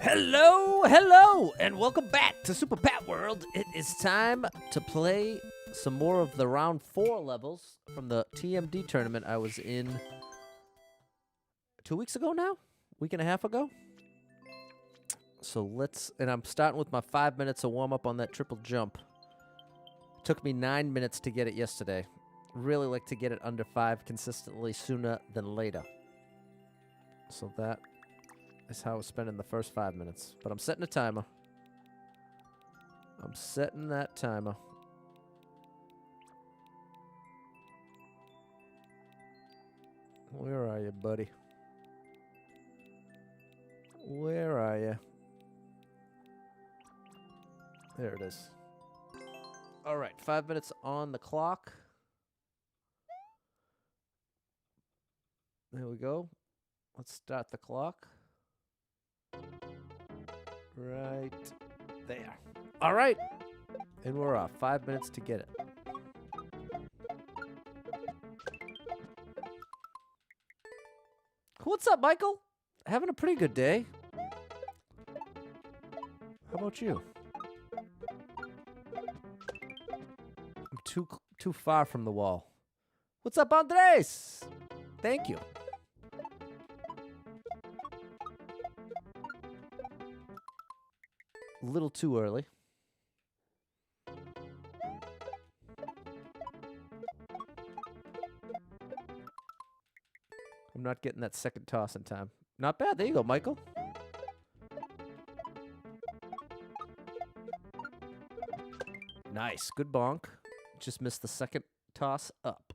Hello, hello, and welcome back to Super Pat World. It is time to play some more of the round 4 levels from the TMD tournament I was in 2 weeks ago now? Week and a half ago? So and I'm starting with my 5 minutes of warm-up on that triple jump. It took me 9 minutes to get it yesterday. Really like to get it under 5 consistently sooner than later. So that is how I was spending the first 5 minutes. But I'm setting a timer. I'm setting that timer. Where are you, buddy? Where are you? There it is. All right, 5 minutes on the clock. There we go. Let's start the clock. Right there. All right. And we're off. 5 minutes to get it. What's up, Michael? Having a pretty good day. How about you? I'm too far from the wall. What's up, Andres? Thank you. A little too early. I'm not getting that second toss in time. Not bad. There you go, Michael. Nice. Good bonk. Just missed the second toss up.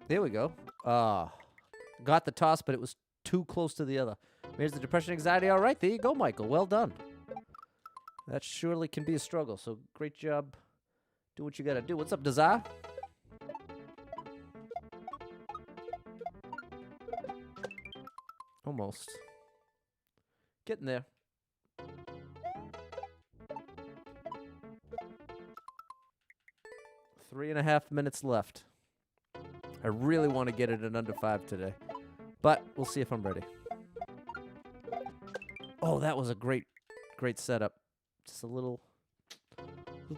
There we go. Got the toss, but it was too close to the other. Here's the depression anxiety. All right, there you go, Michael. Well done. That surely can be a struggle, so great job. Do what you gotta do. What's up, Dazar? Almost. Getting there. Three and a half minutes left. I really want to get it in under 5 today. But we'll see if I'm ready. Oh, that was a great setup. Just a little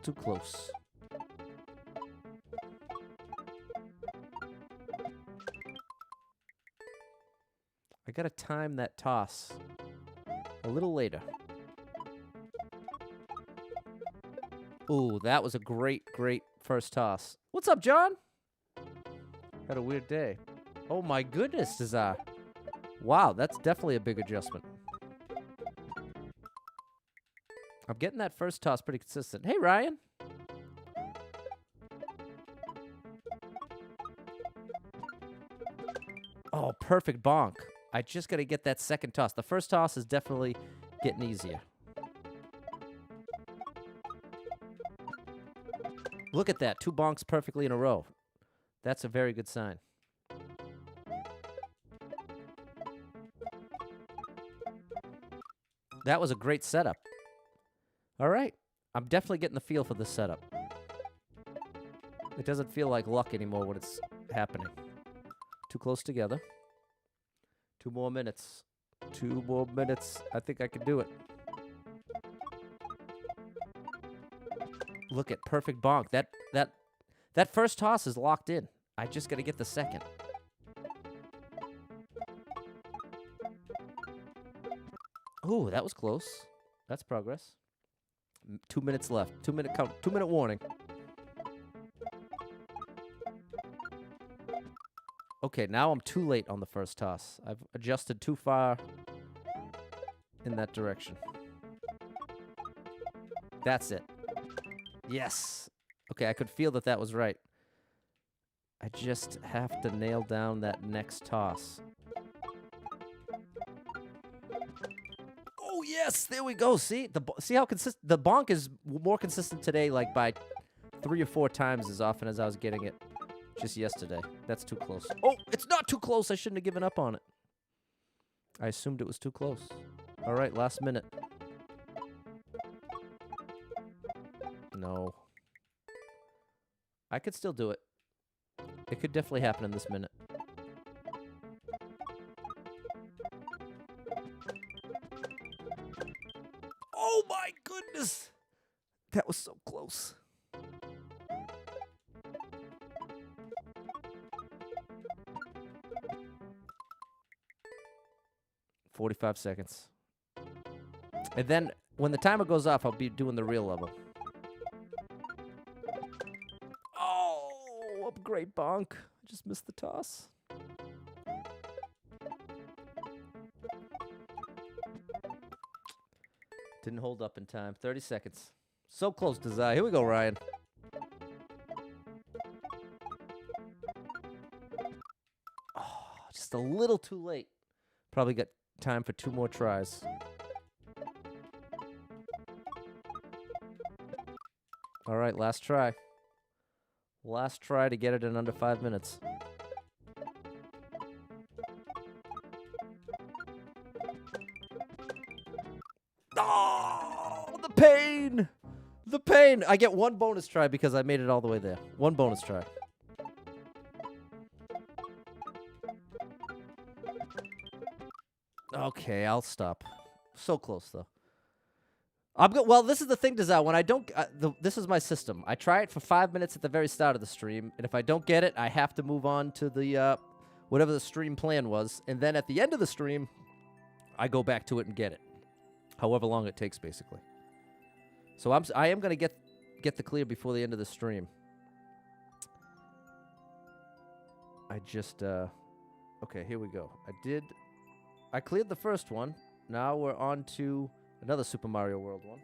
too close. I gotta time that toss a little later. Ooh, that was a great first toss. What's up, John? Had a weird day. Oh my goodness, Dazar. Wow, that's definitely a big adjustment. I'm getting that first toss pretty consistent. Hey, Ryan. Oh, perfect bonk. I just got to get that second toss. The first toss is definitely getting easier. Look at that. 2 bonks perfectly in a row. That's a very good sign. That was a great setup. All right. I'm definitely getting the feel for this setup. It doesn't feel like luck anymore when it's happening. Too close together. 2 more minutes. 2 more minutes. I think I can do it. Look at perfect bonk. That first toss is locked in. I just got to get the second. Ooh, that was close. That's progress. 2 minutes left. 2 minute count. 2 minute warning. Okay, now I'm too late on the first toss. I've adjusted too far in that direction. That's it. Yes. Okay, I could feel that was right. I just have to nail down that next toss. Oh, yes, there we go. See how consistent the bonk is more consistent today, like by 3 or 4 times as often as I was getting it just yesterday. That's too close. Oh, it's not too close. I shouldn't have given up on it. I assumed it was too close. All right, last minute. No. I could still do it. It could definitely happen in this minute. 45 seconds. And then when the timer goes off, I'll be doing the real level. Oh, upgrade bonk. I just missed the toss. Didn't hold up in time. 30 seconds. So close to Zai. Here we go, Ryan. Oh, just a little too late. Probably got time for 2 more tries. All right, last try. Last try to get it in under 5 minutes. Oh, the pain! The pain! I get 1 bonus try because I made it all the way there. 1 bonus try. Okay, I'll stop. So close, though. Well, this is the thing, Dazal. When I don't... this is my system. I try it for 5 minutes at the very start of the stream, and if I don't get it, I have to move on to the... whatever the stream plan was, and then at the end of the stream, I go back to it and get it. However long it takes, basically. So I am going to get the clear before the end of the stream. I just... okay, here we go. I cleared the first one. Now we're on to another Super Mario World one.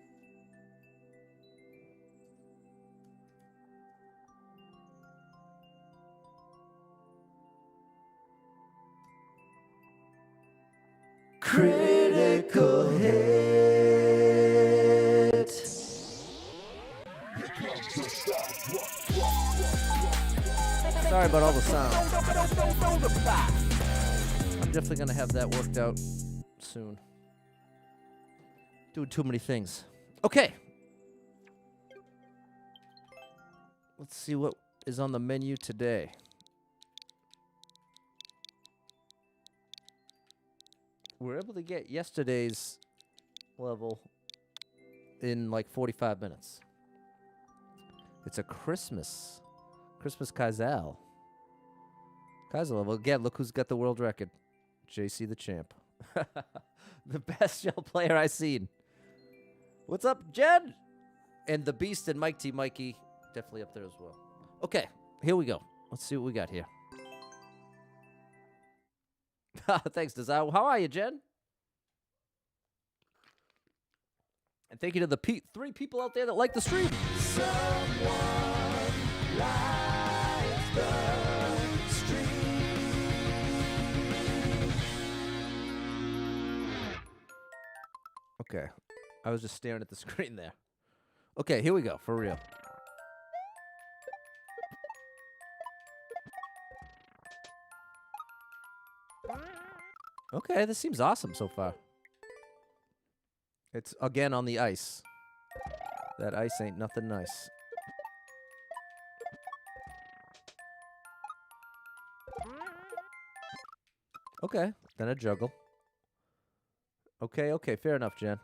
Critical hit. Sorry about all the sound. I'm definitely going to have that worked out soon. Doing too many things. Okay. Let's see what is on the menu today. We're able to get yesterday's level in like 45 minutes. It's a Christmas Kaizel. Kaizel level. Again, look who's got the world record. JC the champ. The best shell player I've seen. What's up, Jed? And the Beast and Mikey definitely up there as well. Okay, here we go. Let's see what we got here. Thanks, Desire. How are you, Jen? And thank you to the 3 people out there that like the stream. Someone likes the stream. Okay. I was just staring at the screen there. Okay, here we go, for real. Okay, this seems awesome so far. It's, again, on the ice. That ice ain't nothing nice. Okay, then a juggle. Okay, fair enough, Jen.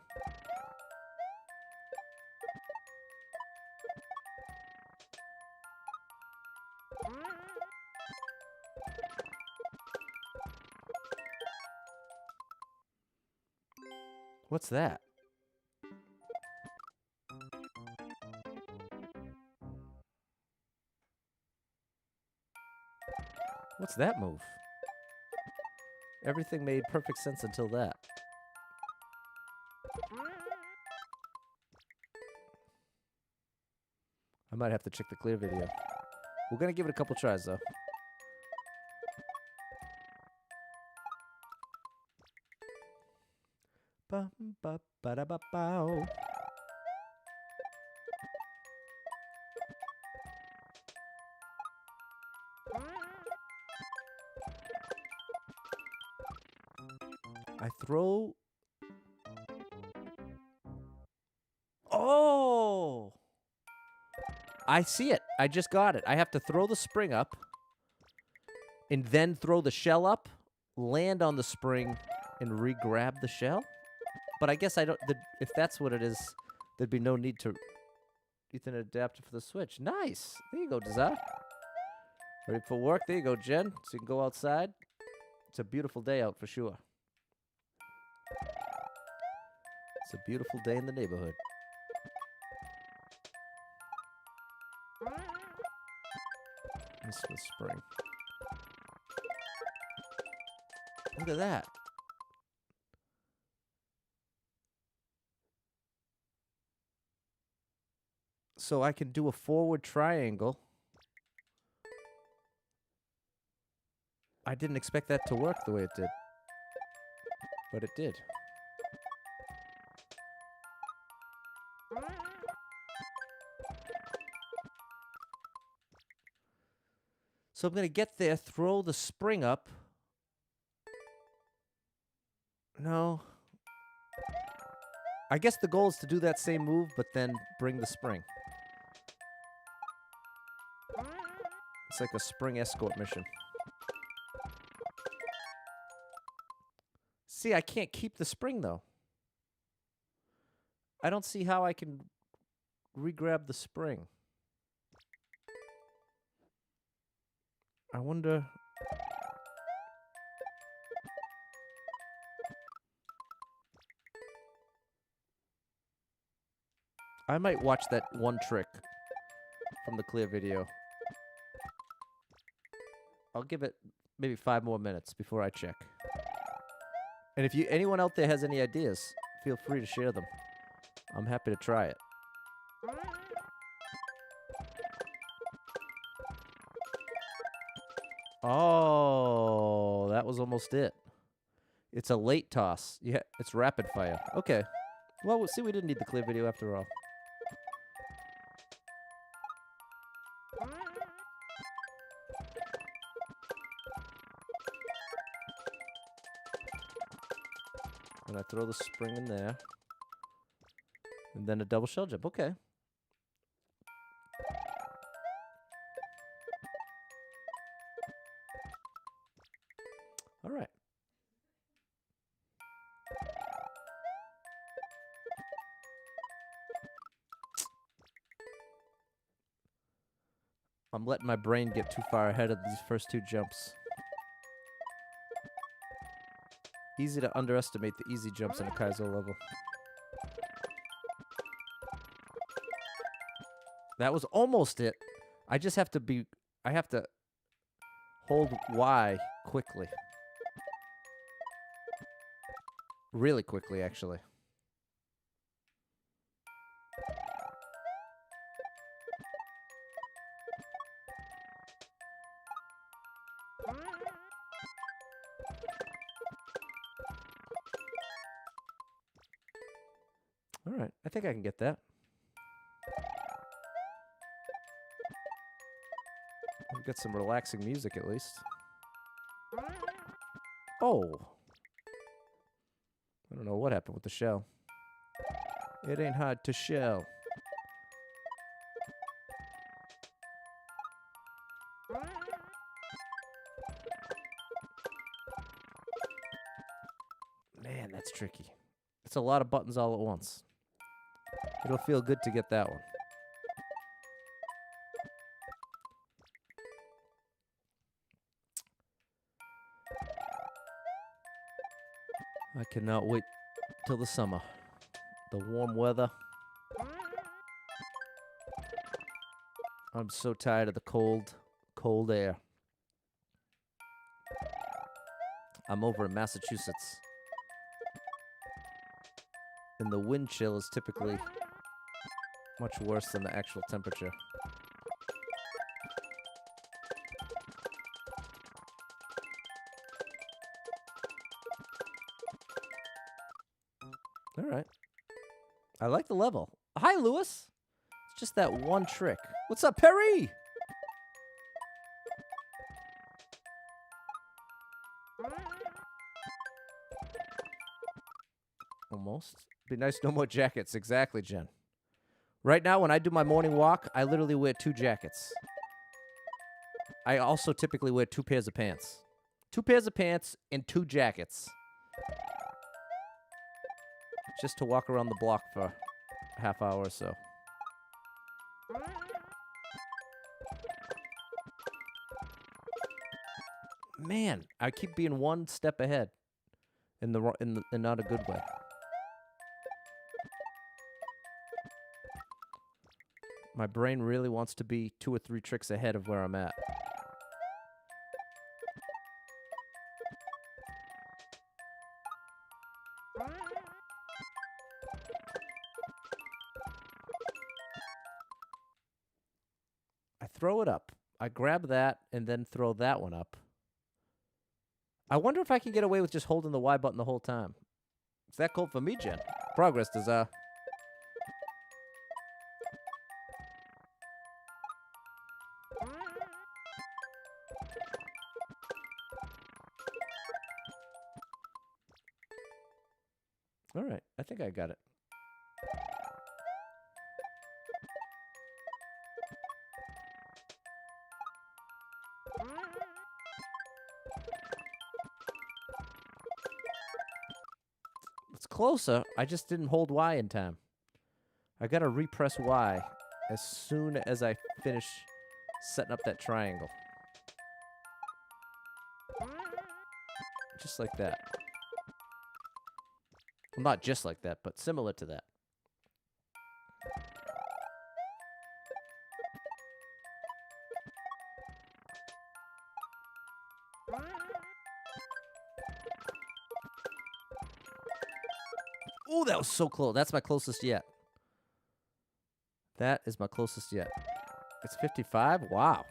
What's that? What's that move? Everything made perfect sense until that. I might have to check the clear video. We're gonna give it a couple tries, though. Ba-ba-ba-da-ba-bow. I throw... Oh! I see it. I just got it. I have to throw the spring up and then throw the shell up, land on the spring, and re-grab the shell? But I guess I don't... if that's what it is, there'd be no need to... Ethernet adapter for the Switch. Nice! There you go, Dazar. Ready for work? There you go, Jen. So you can go outside. It's a beautiful day out for sure. It's a beautiful day in the neighborhood. This was spring. Look at that. So I can do a forward triangle. I didn't expect that to work the way it did. But it did. So I'm going to get there, throw the spring up. No. I guess the goal is to do that same move, but then bring the spring. It's like a spring escort mission. See, I can't keep the spring, though. I don't see how I can re-grab the spring. I wonder... I might watch that one trick from the clear video. I'll give it maybe 5 more minutes before I check. And if anyone out there has any ideas, feel free to share them. I'm happy to try it. Oh, that was almost it. It's a late toss. Yeah, it's rapid fire. Okay. Well, we'll see, we didn't need the clear video after all. And I throw the spring in there. And then a double shell jump. Okay. All right. I'm letting my brain get too far ahead of these first 2 jumps. Easy to underestimate the easy jumps in a Kaizo level. That was almost it. I just have to be... I have to hold Y quickly. Really quickly, actually. All right, I think I can get that. We've got some relaxing music at least. Oh. I don't know what happened with the shell. It ain't hard to shell. Man, that's tricky. It's a lot of buttons all at once. It'll feel good to get that one. I cannot wait till the summer. The warm weather. I'm so tired of the cold, cold air. I'm over in Massachusetts. And the wind chill is typically much worse than the actual temperature. All right. I like the level. Hi, Lewis. It's just that one trick. What's up, Perry? Almost. Be nice, no more jackets. Exactly, Jen. Right now, when I do my morning walk, I literally wear 2 jackets. I also typically wear 2 pairs of pants. 2 pairs of pants and 2 jackets. Just to walk around the block for a half hour or so. Man, I keep being one step ahead in not a good way. My brain really wants to be 2 or 3 tricks ahead of where I'm at. I throw it up. I grab that and then throw that one up. I wonder if I can get away with just holding the Y button the whole time. It's that cold for me, Jen. Progress does, All right, I think I got it. It's closer. I just didn't hold Y in time. I gotta repress Y as soon as I finish setting up that triangle. Just like that. Well, not just like that, but similar to that. Ooh, that was so close. That's my closest yet. That is my closest yet. It's 55? Wow.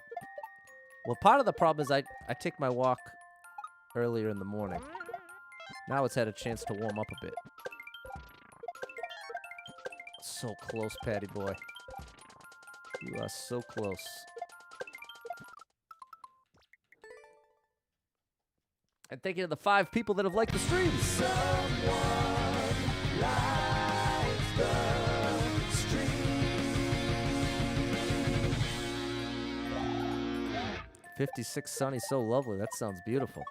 Well, part of the problem is I take my walk earlier in the morning. Now it's had a chance to warm up a bit. So close, Patty boy. You are so close. And thank you to the 5 people that have liked the stream. Someone likes the stream. 56 sunny, so lovely. That sounds beautiful.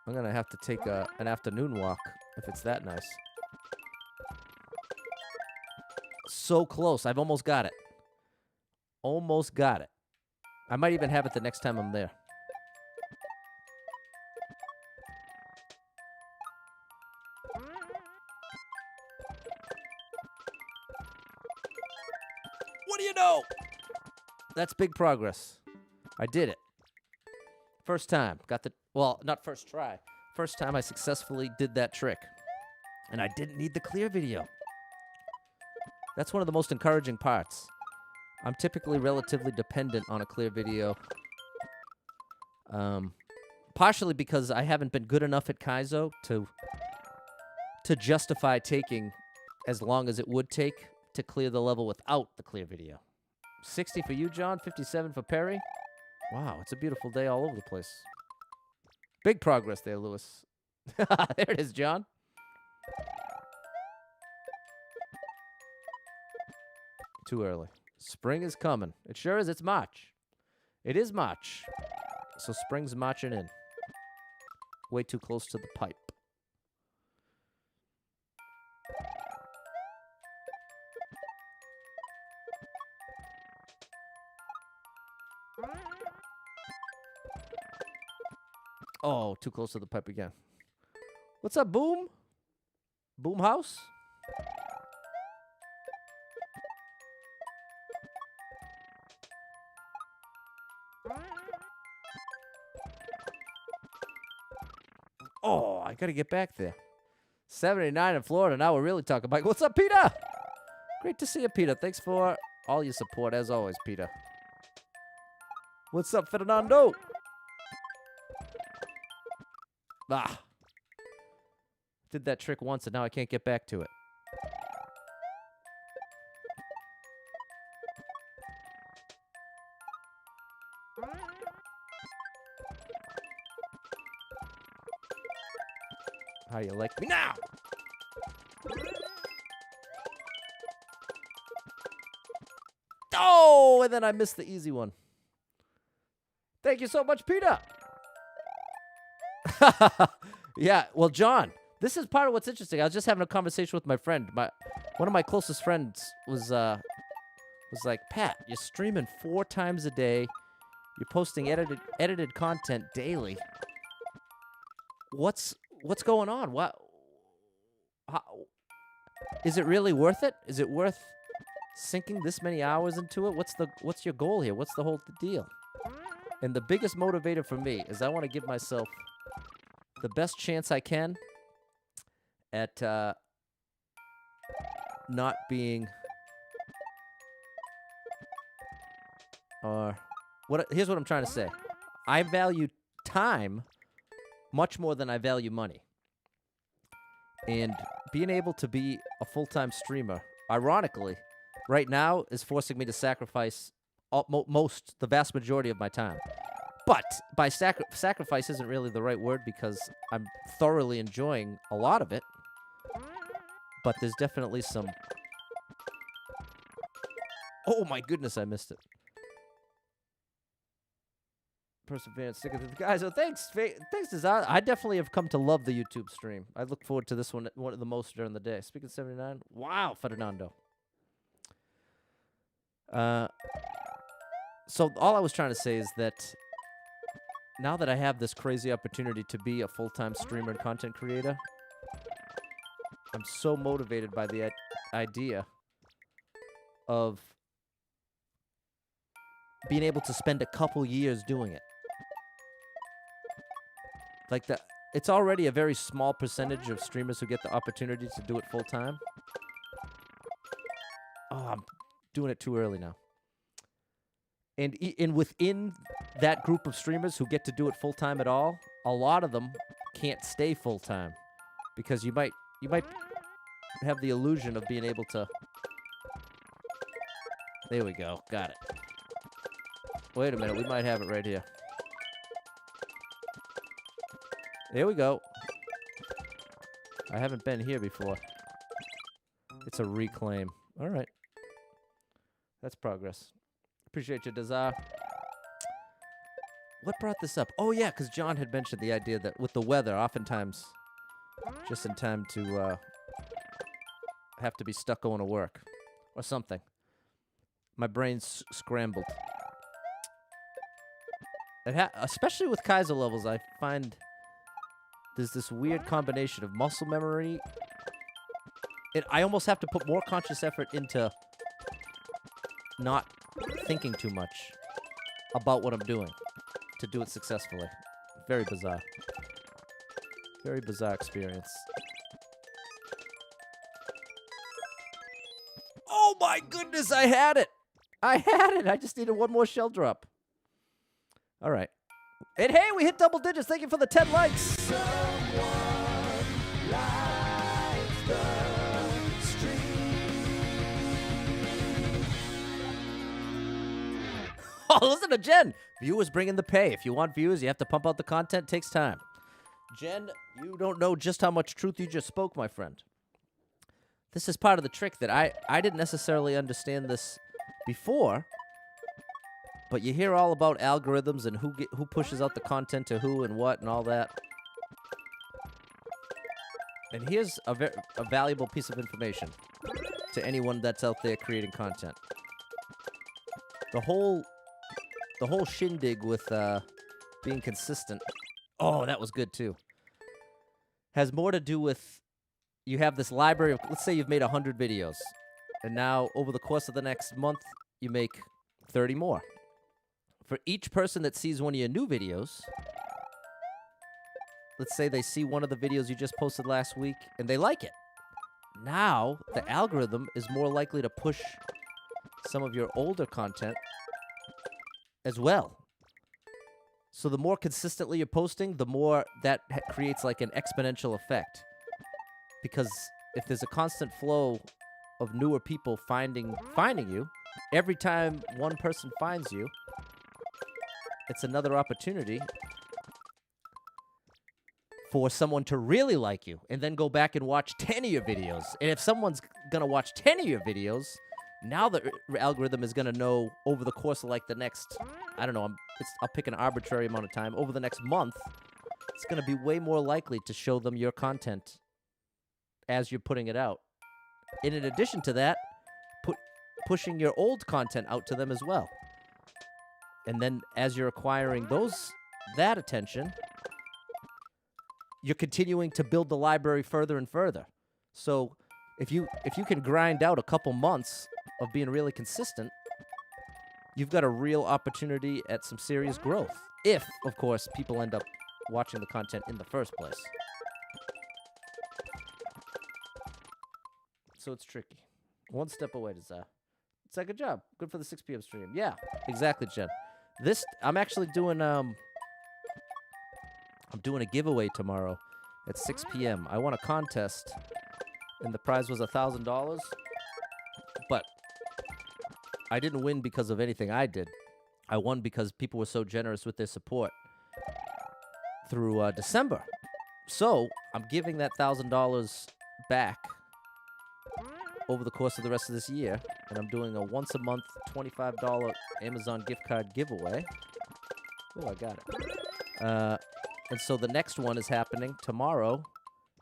I'm going to have to take an afternoon walk if it's that nice. So close. I've almost got it. Almost got it. I might even have it the next time I'm there. What do you know? That's big progress. I did it. First time. Got the... Well, not first try. First time I successfully did that trick. And I didn't need the clear video. That's one of the most encouraging parts. I'm typically relatively dependent on a clear video. Partially because I haven't been good enough at Kaizo to justify taking as long as it would take to clear the level without the clear video. 60 for you, John. 57 for Perry. Wow, it's a beautiful day all over the place. Big progress there, Lewis. There it is, John. Too early. Spring is coming. It sure is. It's March. It is March. So spring's marching in. Way too close to the pipe. Oh, too close to the pipe again. What's up, Boom? Boom House? Oh, I gotta get back there. 79 in Florida. Now we're really talking bike. What's up, Peter? Great to see you, Peter. Thanks for all your support, as always, Peter. What's up, Fernando? Ah. Did that trick once, and now I can't get back to it. How you like me now? Oh, and then I missed the easy one. Thank you so much, Peter. Yeah, well, John, this is part of what's interesting. I was just having a conversation with my friend. One of my closest friends was like, Pat, you're streaming 4 times a day. You're posting edited content daily. What's going on? How, is it really worth it? Is it worth sinking this many hours into it? What's your goal here? What's the whole deal? And the biggest motivator for me is I want to give myself the best chance I can at not being here's what I'm trying to say. I value time much more than I value money. And being able to be a full-time streamer, ironically, right now is forcing me to sacrifice the vast majority of my time. But by sacrifice isn't really the right word because I'm thoroughly enjoying a lot of it. But there's definitely some... Oh my goodness, I missed it. Perseverance, sticking to the guys. Oh, thanks, Desire. I definitely have come to love the YouTube stream. I look forward to this one of the most during the day. Speaking 79, wow, Ferdinando. So all I was trying to say is that now that I have this crazy opportunity to be a full-time streamer and content creator, I'm so motivated by the idea of being able to spend a couple years doing it. Like it's already a very small percentage of streamers who get the opportunity to do it full time. Oh, I'm doing it too early now. And within that group of streamers who get to do it full time at all, a lot of them can't stay full time because you might have the illusion of being able to. There we go, got it. Wait a minute, we might have it right here. There we go. I haven't been here before. It's a reclaim. All right. That's progress. Appreciate you, Desire. What brought this up? Oh, yeah, because John had mentioned the idea that with the weather, oftentimes, just in time to have to be stuck going to work or something. My brain's scrambled. Especially with Kaiser levels, I find there's this weird combination of muscle memory. I almost have to put more conscious effort into not thinking too much about what I'm doing to do it successfully. Very bizarre. Very bizarre experience. Oh my goodness, I had it! I had it! I just needed one more shell drop. All right. And hey, we hit double digits. Thank you for the 10 likes. Someone likes the stream. Oh, listen to Jen. Viewers bring in the pay. If you want views, you have to pump out the content. It takes time. Jen, you don't know just how much truth you just spoke, my friend. This is part of the trick that I didn't necessarily understand this before. But you hear all about algorithms and who pushes out the content to who and what and all that. And here's a valuable piece of information to anyone that's out there creating content. The whole shindig with being consistent. Oh, that was good too. Has more to do with you have this library of, let's say you've made 100 videos, and now over the course of the next month you make 30 more. For each person that sees one of your new videos, let's say they see one of the videos you just posted last week and they like it. Now, the algorithm is more likely to push some of your older content as well. So the more consistently you're posting, the more that creates like an exponential effect. Because if there's a constant flow of newer people finding you, every time one person finds you, it's another opportunity for someone to really like you and then go back and watch 10 of your videos. And if someone's going to watch 10 of your videos, now the algorithm is going to know over the course of like the next, I don't know, I'll pick an arbitrary amount of time. Over the next month, it's going to be way more likely to show them your content as you're putting it out. And in addition to that, pushing your old content out to them as well. And then as you're acquiring that attention, you're continuing to build the library further and further. So if you can grind out a couple months of being really consistent, you've got a real opportunity at some serious growth. If, of course, people end up watching the content in the first place. So it's tricky. One step away, Desire. It's like, good job. Good for the 6 p.m. stream. Yeah, exactly, Jen. I'm actually doing, I'm doing a giveaway tomorrow at 6 p.m. I won a contest, and the prize was $1,000, but I didn't win because of anything I did. I won because people were so generous with their support through December. So I'm giving that $1,000 back over the course of the rest of this year, and I'm doing a once-a-month $25 Amazon gift card giveaway. Oh, I got it. And so the next one is happening tomorrow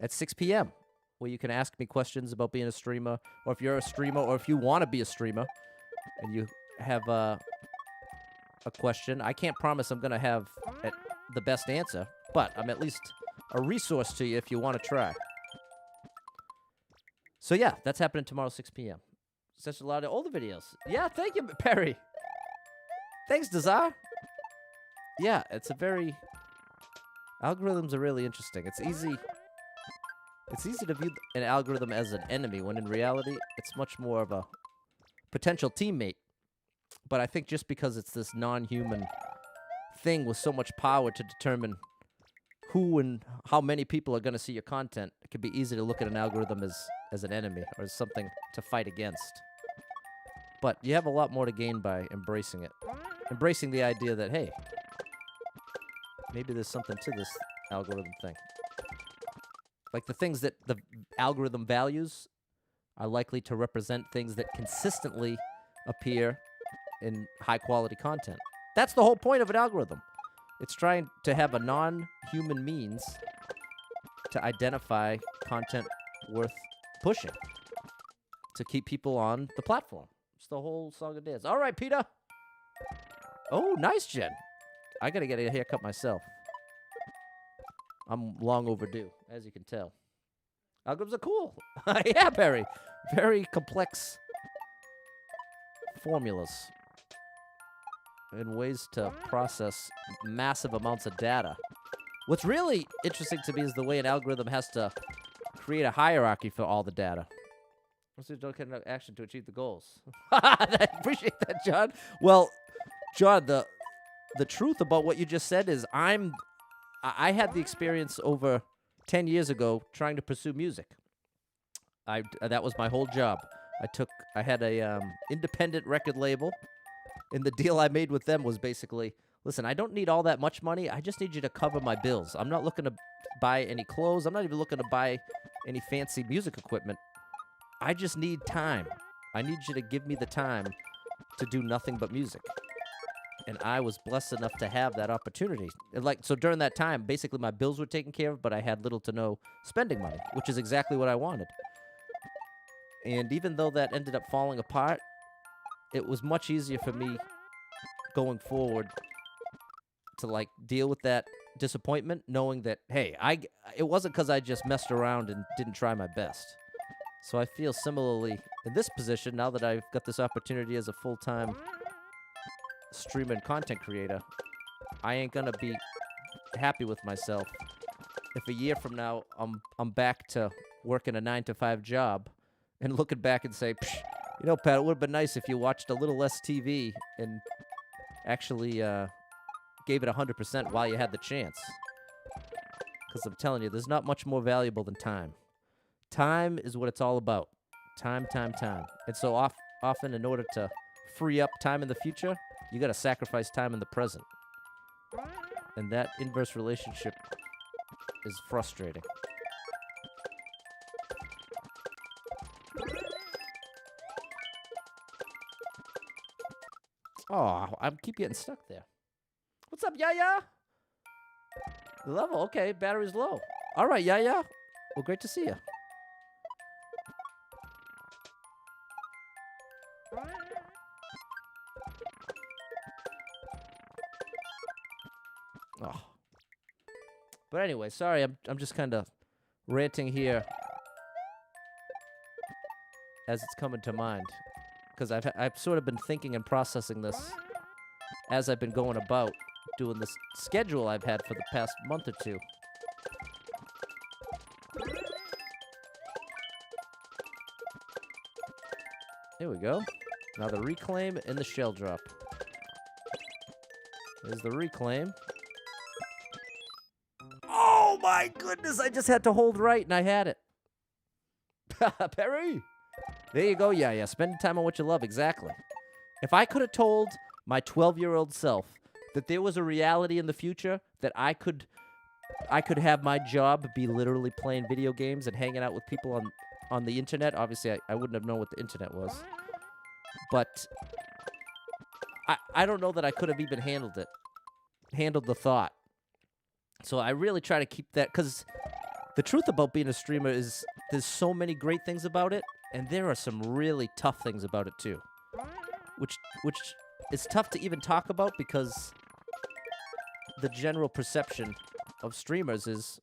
at 6 p.m., where you can ask me questions about being a streamer, or if you're a streamer, or if you want to be a streamer, and you have a question. I can't promise I'm going to have the best answer, but I'm at least a resource to you if you want to try. So yeah, that's happening tomorrow, 6 p.m. Such a lot of older videos. Yeah, thank you, Perry. Thanks, Desire. Yeah, it's a very... Algorithms are really interesting. It's easy to view an algorithm as an enemy, when in reality, it's much more of a potential teammate. But I think just because it's this non-human thing with so much power to determine who and how many people are going to see your content, it can be easy to look at an algorithm as an enemy or as something to fight against. But you have a lot more to gain by embracing it. Embracing the idea that, hey, maybe there's something to this algorithm thing. Like the things that the algorithm values are likely to represent things that consistently appear in high-quality content. That's the whole point of an algorithm. It's trying to have a non-human means to identify content worth pushing, to keep people on the platform. It's the whole song and dance. All right, Peter. Oh, nice, Jen. I got to get a haircut myself. I'm long overdue, as you can tell. Algorithms are cool. Yeah, Barry. Very complex formulas and ways to process massive amounts of data. What's really interesting to me is the way an algorithm has to create a hierarchy for all the data. So don't get enough action to achieve the goals. I appreciate that, John. Well, John, the truth about what you just said is I had the experience over 10 years ago trying to pursue music. That was my whole job. I had a independent record label, and the deal I made with them was basically, listen, I don't need all that much money. I just need you to cover my bills. I'm not looking to buy any clothes. I'm not even looking to buy any fancy music equipment. I just need time. I need you to give me the time to do nothing but music. And I was blessed enough to have that opportunity. So during that time, basically my bills were taken care of, but I had little to no spending money, which is exactly what I wanted. And even though that ended up falling apart, it was much easier for me going forward to deal with that disappointment, knowing that, hey, it wasn't because I just messed around and didn't try my best. So I feel similarly in this position now that I've got this opportunity as a full-time streamer and content creator. I ain't gonna be happy with myself if a year from now I'm back to working a 9-to-5 job and looking back and say, you know, Pat, it would have been nice if you watched a little less TV and actually gave it 100% while you had the chance. Because I'm telling you, there's not much more valuable than time. Time is what it's all about. Time, time, time. And so often, in order to free up time in the future, you got to sacrifice time in the present. And that inverse relationship is frustrating. Oh, I keep getting stuck there. What's up, Yaya? The level, okay, battery's low. All right, Yaya. Well, great to see you. Oh. But anyway, sorry, I'm just kind of ranting here as it's coming to mind. because I've sort of been thinking and processing this as I've been going about doing this schedule I've had for the past month or two. Here we go. Now the reclaim and the shell drop. There's the reclaim. Oh my goodness, I just had to hold right and I had it. Perry! There you go, yeah. Spending time on what you love, exactly. If I could have told my 12-year-old self that there was a reality in the future that I could have my job be literally playing video games and hanging out with people on the internet, obviously I wouldn't have known what the internet was. But I don't know that I could have even handled the thought. So I really try to keep that, because the truth about being a streamer is there's so many great things about it, and there are some really tough things about it too. Which is tough to even talk about because the general perception of streamers is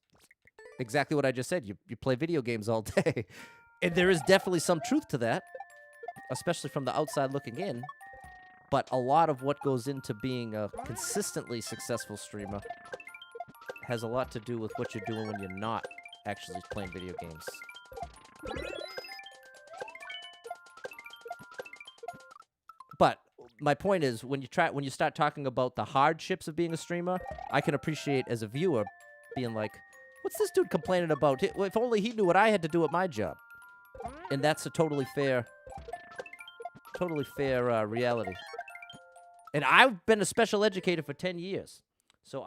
exactly what I just said. You play video games all day. And there is definitely some truth to that, especially from the outside looking in. But a lot of what goes into being a consistently successful streamer has a lot to do with what you're doing when you're not actually playing video games. But my point is, when you start talking about the hardships of being a streamer, I can appreciate as a viewer being like, what's this dude complaining about? If only he knew what I had to do at my job. And that's a totally fair reality. And I've been a special educator for 10 years. So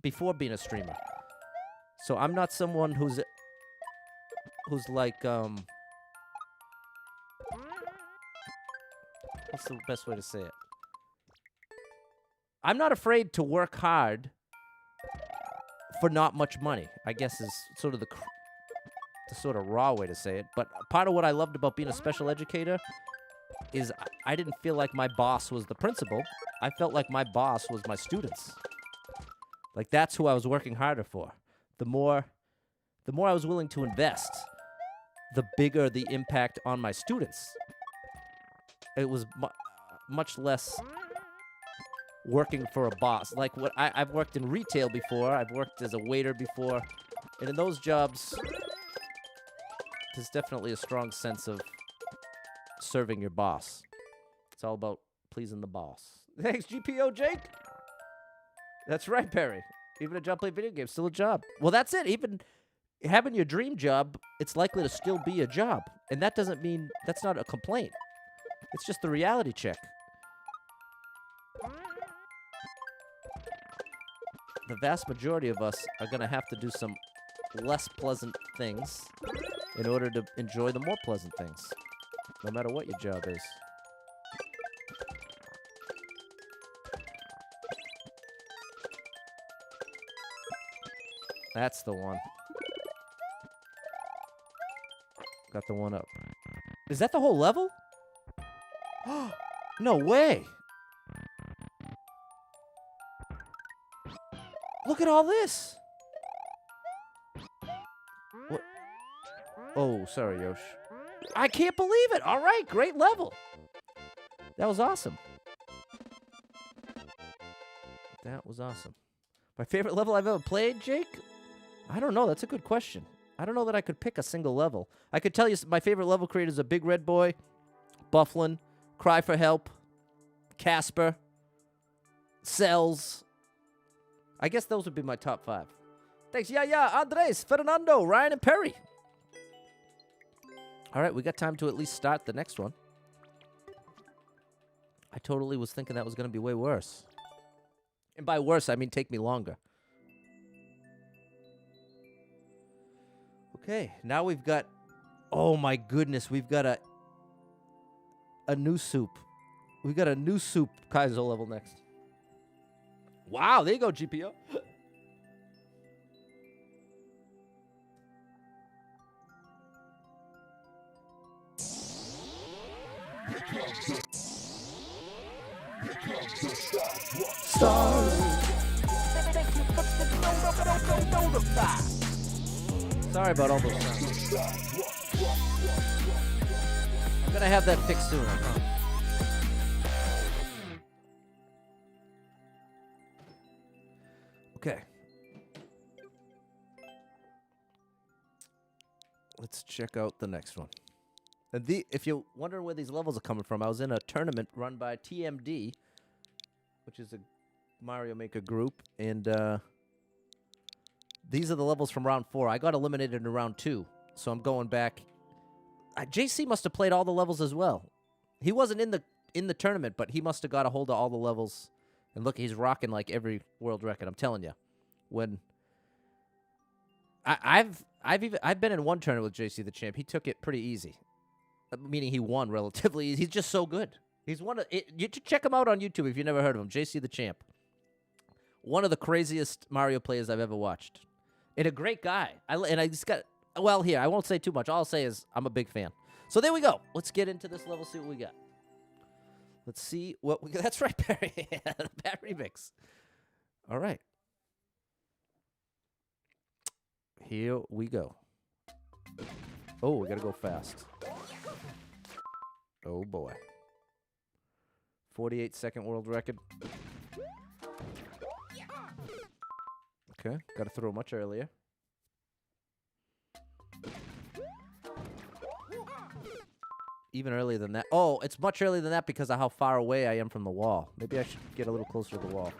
before being a streamer. So I'm not someone who's like, what's the best way to say it? I'm not afraid to work hard for not much money, I guess is sort of the sort of raw way to say it. But part of what I loved about being a special educator is I didn't feel like my boss was the principal. I felt like my boss was my students. Like, that's who I was working harder for. The more I was willing to invest, the bigger the impact on my students. It was much less working for a boss. Like, I've worked in retail before. I've worked as a waiter before. And in those jobs, there's definitely a strong sense of serving your boss. It's all about pleasing the boss. Thanks, GPO Jake. That's right, Perry. Even a job playing video games, still a job. Well, that's it. Even having your dream job, it's likely to still be a job. And that doesn't mean that's not a complaint. It's just the reality check. The vast majority of us are going to have to do some less pleasant things in order to enjoy the more pleasant things, no matter what your job is. That's the one. Got the one up. Is that the whole level? No way! Look at all this! What? Oh, sorry, Yosh. I can't believe it! Alright, great level! That was awesome. That was awesome. My favorite level I've ever played, Jake? I don't know. That's a good question. I don't know that I could pick a single level. I could tell you my favorite level creators are Big Red Boy, Bufflin, Cry for Help, Casper, Cells. I guess those would be my top 5. Thanks. Yeah, Andres, Fernando, Ryan, and Perry. All right, we got time to at least start the next one. I totally was thinking that was going to be way worse. And by worse, I mean take me longer. Okay, now we've got... Oh my goodness, we've got a new soup. We've got a new soup Kaizo level next. Wow, there you go, GPO. Sorry about all those sounds. I'm gonna have that fixed soon, I promise. Okay. Let's check out the next one. And if you're wondering where these levels are coming from, I was in a tournament run by TMD, which is a Mario Maker group, and these are the levels from round 4. I got eliminated in round 2, so I'm going back. JC must have played all the levels as well. He wasn't in the tournament, but he must have got a hold of all the levels. And look, he's rocking like every world record. I'm telling you, when I've been in one tournament with JC the champ. He took it pretty easy, meaning he won relatively easy. He's just so good. He's one of you should check him out on YouTube if you never heard of him. JC the champ, one of the craziest Mario players I've ever watched, and a great guy. I just got here. I won't say too much. All I'll say is I'm a big fan. So there we go. Let's get into this level. See what we got. Let's see what we got. That's right, Barry. The Barry mix. All right. Here we go. Oh, we got to go fast. Oh, boy. 48-second world record. Okay, got to throw much earlier. Even earlier than that. Oh, it's much earlier than that because of how far away I am from the wall. Maybe I should get a little closer to the wall.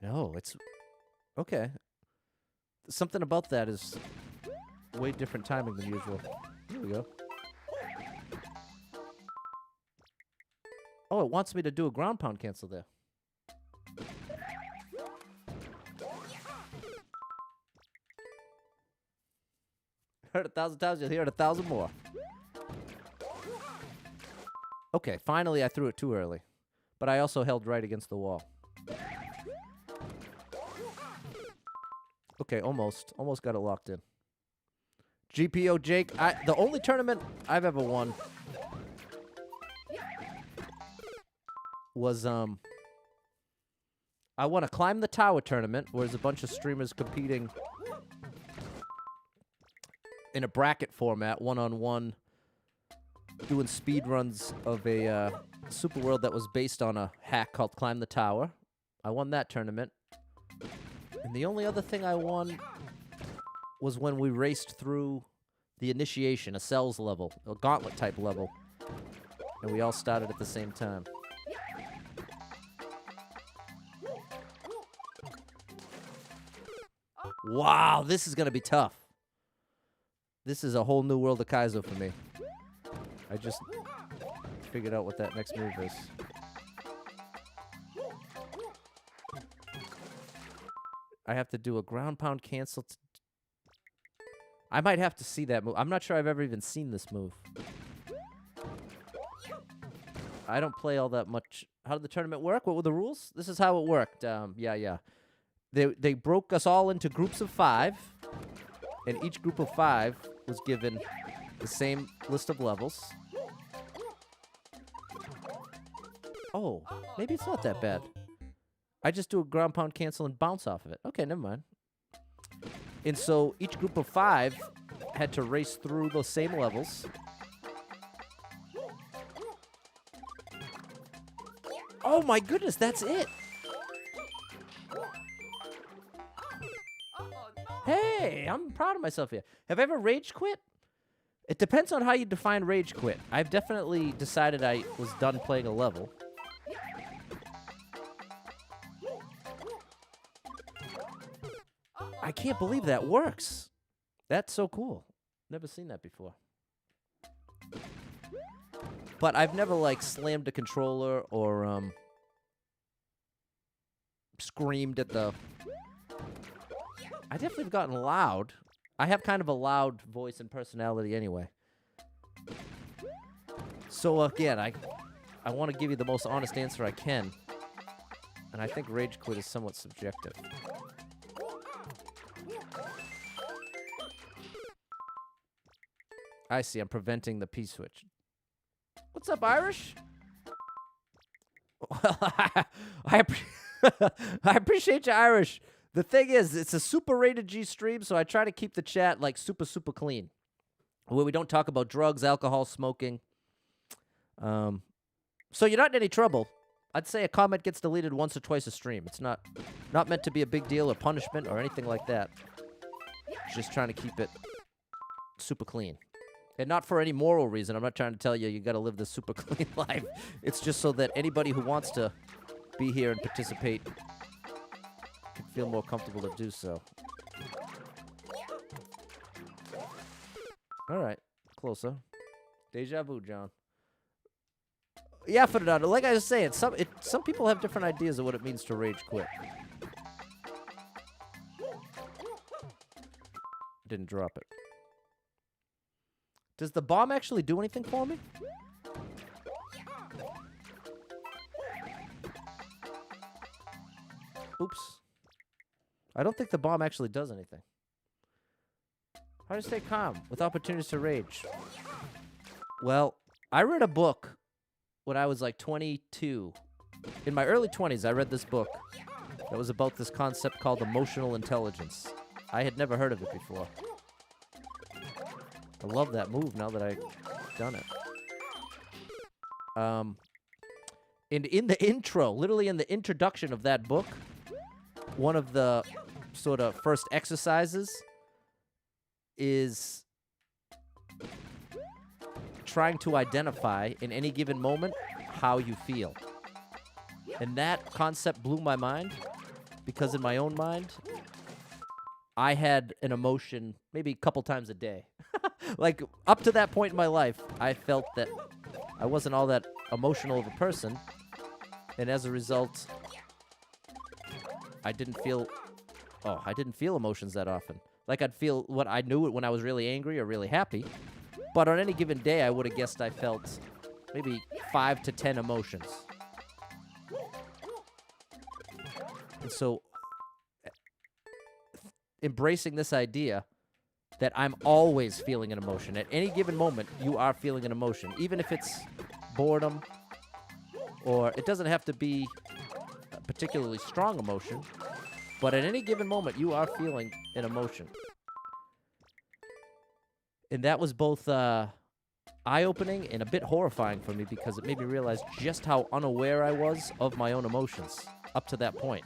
No, it's... Okay. Something about that is way different timing than usual. Here we go. Oh, it wants me to do a ground pound cancel there. Heard 1,000 times, you'll hear it 1,000 more. Okay, finally I threw it too early. But I also held right against the wall. Okay, almost. Almost got it locked in. GPO Jake, the only tournament I've ever won was, I won a Climb the Tower tournament, where there's a bunch of streamers competing in a bracket format, one-on-one, doing speed runs of a super world that was based on a hack called Climb the Tower. I won that tournament. And the only other thing I won was when we raced through the initiation, a cells level, a gauntlet type level. And we all started at the same time. Wow, this is going to be tough. This is a whole new world of Kaizo for me. I just figured out what that next move is. I have to do a ground pound cancel. I might have to see that move. I'm not sure I've ever even seen this move. I don't play all that much. How did the tournament work? What were the rules? This is how it worked. Yeah. They broke us all into groups of 5, and each group of 5 was given the same list of levels. Oh, maybe it's not that bad. I just do a ground pound cancel and bounce off of it. Okay, never mind. And so each group of 5 had to race through the same levels. Oh my goodness, that's it. Hey, I'm proud of myself here. Have I ever rage quit? It depends on how you define rage quit. I've definitely decided I was done playing a level. I can't believe that works. That's so cool. Never seen that before. But I've never, like, slammed a controller or screamed at the... I definitely have gotten loud. I have kind of a loud voice and personality anyway. So, again, I want to give you the most honest answer I can. And I think rage quit is somewhat subjective. I see. I'm preventing the P-switch. What's up, Irish? Well, I appreciate you, Irish. The thing is, it's a super rated G stream, so I try to keep the chat, like, super, super clean. where we don't talk about drugs, alcohol, smoking. So you're not in any trouble. I'd say a comment gets deleted once or twice a stream. It's not meant to be a big deal or punishment or anything like that. Just trying to keep it super clean. And not for any moral reason. I'm not trying to tell you got to live this super clean life. It's just so that anybody who wants to be here and participate can feel more comfortable to do so. All right. Closer. Deja vu, John. Yeah, Fernando, like I was saying, some people have different ideas of what it means to rage quit. Didn't drop it. Does the bomb actually do anything for me? Oops. I don't think the bomb actually does anything. How to stay calm with opportunities to rage? Well, I read a book when I was like 22. In my early 20s, I read this book that was about this concept called emotional intelligence. I had never heard of it before. I love that move now that I've done it. And in the intro, literally in the introduction of that book, one of the sort of first exercises is trying to identify in any given moment how you feel. And that concept blew my mind because in my own mind, I had an emotion maybe a couple times a day. Like, up to that point in my life, I felt that I wasn't all that emotional of a person. And as a result, I didn't feel emotions that often. Like, I'd feel what I knew when I was really angry or really happy. But on any given day, I would have guessed I felt maybe 5 to 10 emotions. And so, embracing this idea that I'm always feeling an emotion. At any given moment, you are feeling an emotion. Even if it's boredom, or it doesn't have to be a particularly strong emotion, but at any given moment, you are feeling an emotion. And that was both eye-opening and a bit horrifying for me because it made me realize just how unaware I was of my own emotions up to that point.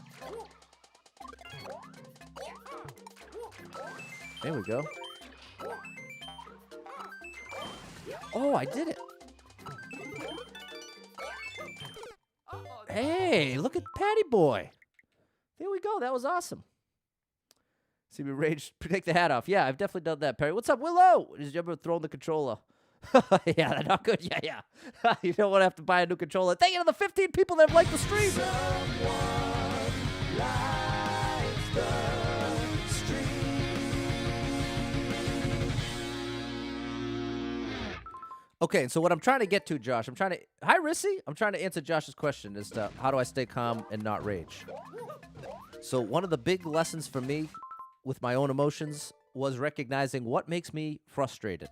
There we go. Oh, I did it. Hey, look at Patty Boy. There we go. That was awesome. See me rage. Take the hat off. Yeah, I've definitely done that, Perry. What's up, Willow? Did you ever throw the controller? Yeah, they're not good. Yeah. You don't want to have to buy a new controller. Thank you to the 15 people that have liked the stream. Okay, so what I'm trying to get to, Josh, hi, Rissy. I'm trying to answer Josh's question as to how do I stay calm and not rage. So one of the big lessons for me with my own emotions was recognizing what makes me frustrated.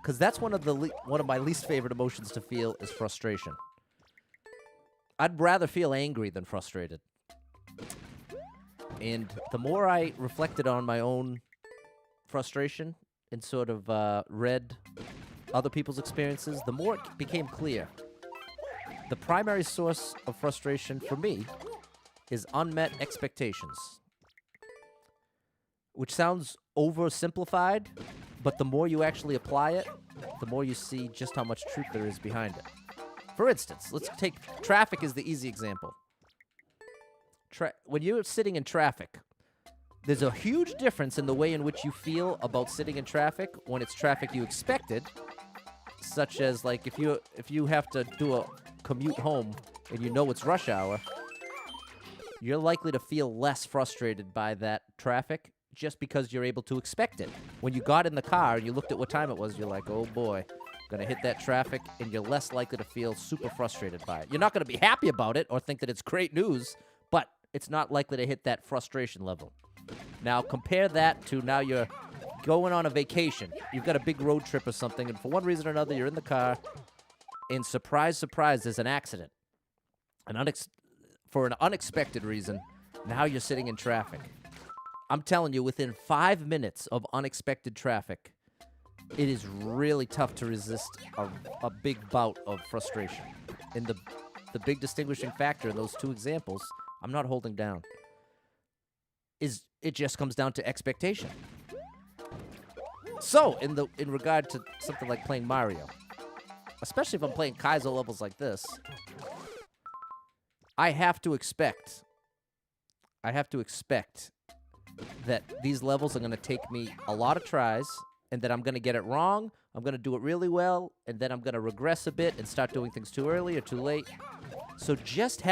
Because that's one of my least favorite emotions to feel is frustration. I'd rather feel angry than frustrated. And the more I reflected on my own frustration and sort of read other people's experiences, the more it became clear. The primary source of frustration for me is unmet expectations. Which sounds oversimplified, but the more you actually apply it, the more you see just how much truth there is behind it. For instance, let's take traffic as the easy example. When you're sitting in traffic, there's a huge difference in the way in which you feel about sitting in traffic when it's traffic you expected, such as like if you have to do a commute home and you know it's rush hour, you're likely to feel less frustrated by that traffic just because you're able to expect it. When you got in the car and you looked at what time it was, you're like, oh boy, gonna hit that traffic, and you're less likely to feel super frustrated by it. You're not gonna be happy about it or think that it's great news, but it's not likely to hit that frustration level. Now compare that to now you're going on a vacation. You've got a big road trip or something, and for one reason or another, you're in the car, and surprise, surprise, there's an accident. For an unexpected reason, now you're sitting in traffic. I'm telling you, within 5 minutes of unexpected traffic, it is really tough to resist a big bout of frustration. And the big distinguishing factor in those two examples, I'm not holding down, is it just comes down to expectation. So, in regard to something like playing Mario, especially if I'm playing Kaizo levels like this, I have to expect that these levels are going to take me a lot of tries, and that I'm going to get it wrong, I'm going to do it really well, and then I'm going to regress a bit and start doing things too early or too late. So just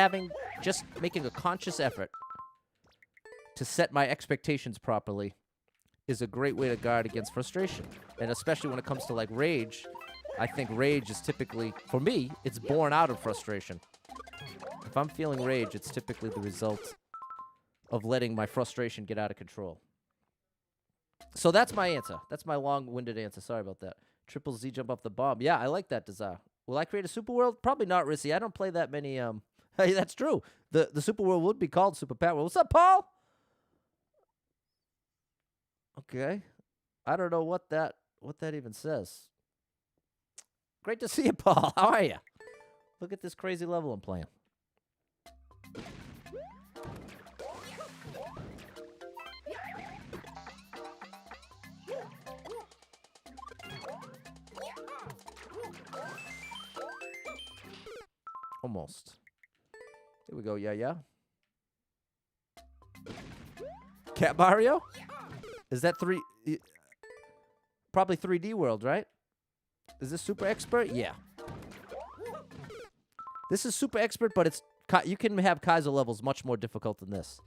making a conscious effort to set my expectations properly is a great way to guard against frustration. And especially when it comes to like rage, I think rage is typically, for me, it's born out of frustration. If I'm feeling rage, it's typically the result of letting my frustration get out of control. So that's my answer. That's my long-winded answer. Sorry about that. Triple Z jump off the bomb. Yeah, I like that, Desire. Will I create a super world? Probably not, Rissy. I don't play that many. Hey, that's true. The super world would be called Super Pat World. What's up, Paul? Okay. I don't know what that even says. Great to see you, Paul. How are you? Look at this crazy level I'm playing. Almost. Here we go. Yeah. Cat Mario? Is that probably 3D World, right? Is this Super Expert? Yeah. This is Super Expert, but you can have Kaizo levels much more difficult than this.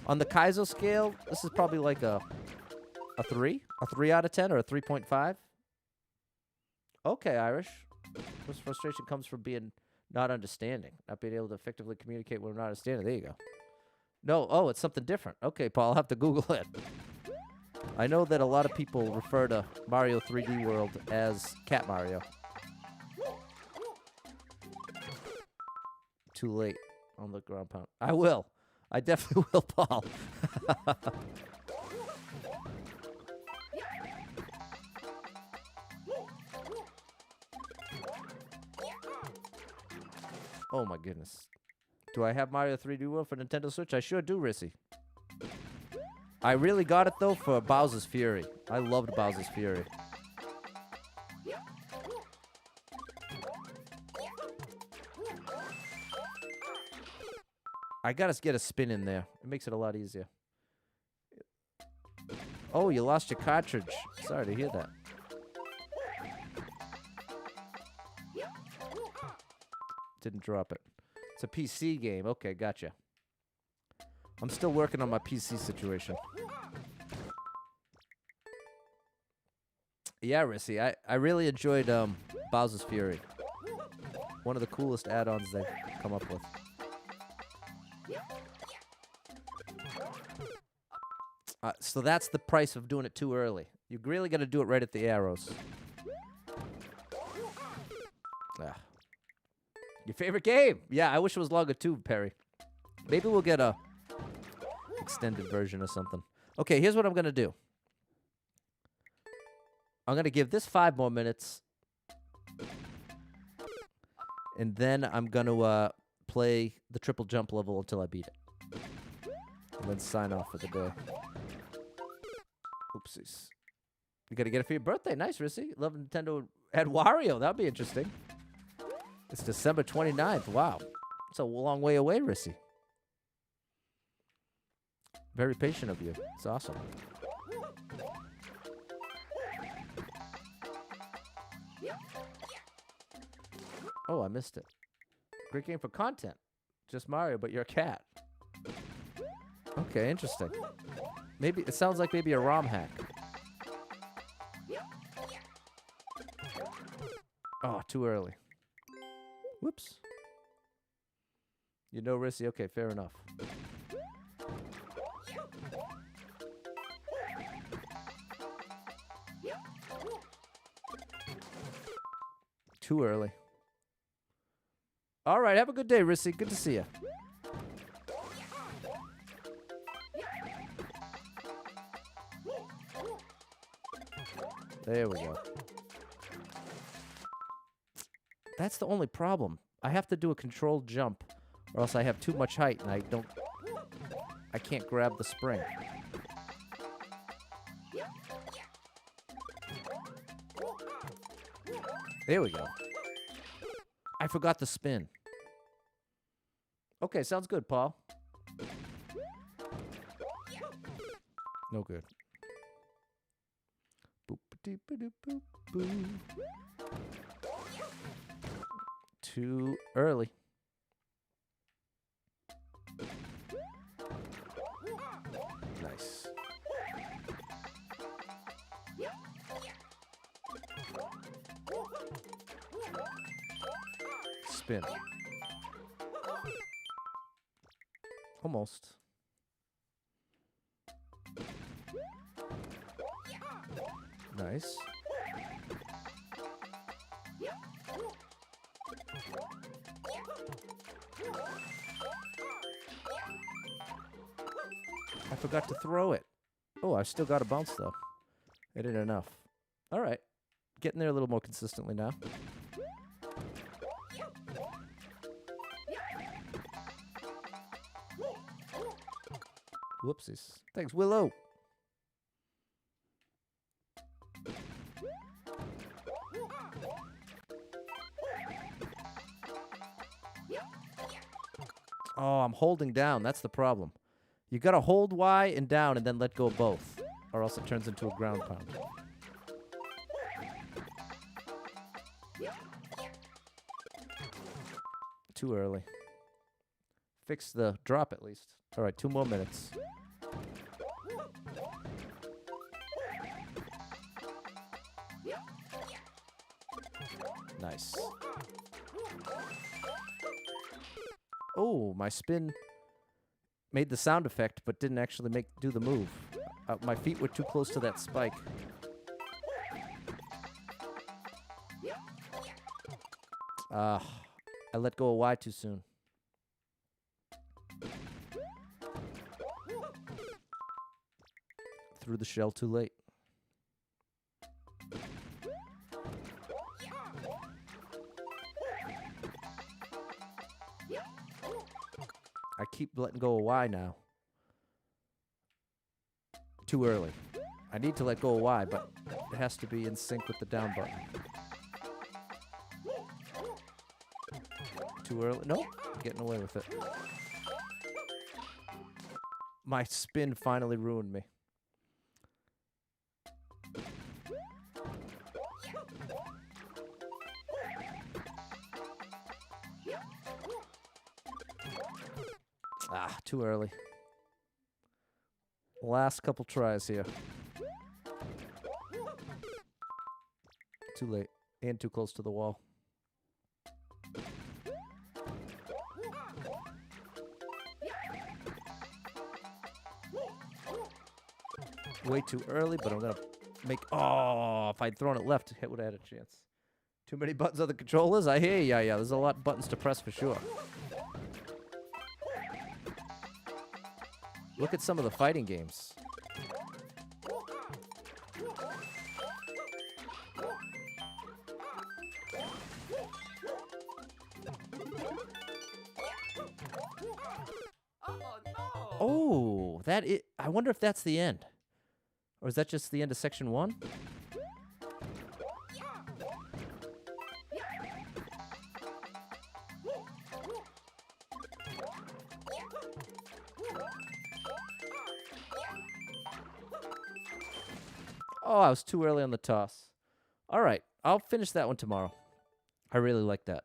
On the Kaizo scale, this is probably like a 3? A 3 out of 10 or a 3.5? Okay, Irish. This frustration comes from being not understanding. Not being able to effectively communicate when we're not understanding. There you go. No, oh, it's something different. Okay, Paul, I'll have to Google it. I know that a lot of people refer to Mario 3D World as Cat Mario. Too late on the ground pound. I will. I definitely will, Paul. Oh my goodness. Do I have Mario 3D World for Nintendo Switch? I sure do, Rissy. I really got it, though, for Bowser's Fury. I loved Bowser's Fury. I gotta get a spin in there. It makes it a lot easier. Oh, you lost your cartridge. Sorry to hear that. Didn't drop it. It's a PC game. Okay, gotcha. I'm still working on my PC situation. Yeah, Rissy, I really enjoyed Bowser's Fury. One of the coolest add-ons they've come up with. So that's the price of doing it too early. You really got to do it right at the arrows. Your favorite game? Yeah, I wish it was longer too, Perry. Maybe we'll get a extended version or something. Okay, here's what I'm going to do. I'm going to give this 5 more minutes. And then I'm going to play the triple jump level until I beat it. And then sign off for the day. Oopsies. You got to get it for your birthday. Nice, Rissy. Love Nintendo had Wario. That would be interesting. It's December 29th. Wow. It's a long way away, Rissy. Very patient of you. It's awesome. Oh, I missed it. Great game for content. Just Mario, but you're a cat. Okay, interesting. Maybe it sounds like maybe a ROM hack. Oh, too early. Whoops. You know, Rissy. Okay, fair enough. Too early. All right, have a good day, Rissy. Good to see you. There we go. That's the only problem. I have to do a controlled jump, or else I have too much height and I can't grab the spring. There we go. I forgot the spin. Okay, sounds good, Paul. No good. Boop-a-doop-a-doop-boop-boo. Too early. Nice. Spin. Almost. Nice. I forgot to throw it. Oh, I still got a bounce, though. It ain't enough. All right. Getting there a little more consistently now. Whoopsies. Thanks, Willow. Oh, I'm holding down. That's the problem. You gotta hold Y and down and then let go of both, or else it turns into a ground pound. Too early. Fix the drop at least. All right, 2 more minutes. Nice. Oh, my spin made the sound effect, but didn't actually do the move. My feet were too close to that spike. I let go of Y too soon. Threw the shell too late. I keep letting go of Y now. Too early. I need to let go of Y, but it has to be in sync with the down button. Too early. Nope. I'm getting away with it. My spin finally ruined me. Ah, too early. Last couple tries here. Too late. And too close to the wall. Way too early, but I'm going to make... Oh, if I'd thrown it left, it would have had a chance. Too many buttons on the controllers? I hear ya. Yeah, there's a lot of buttons to press for sure. Look at some of the fighting games. Oh, I wonder if that's the end. Or is that just the end of section 1? Oh, I was too early on the toss. All right, I'll finish that one tomorrow. I really like that.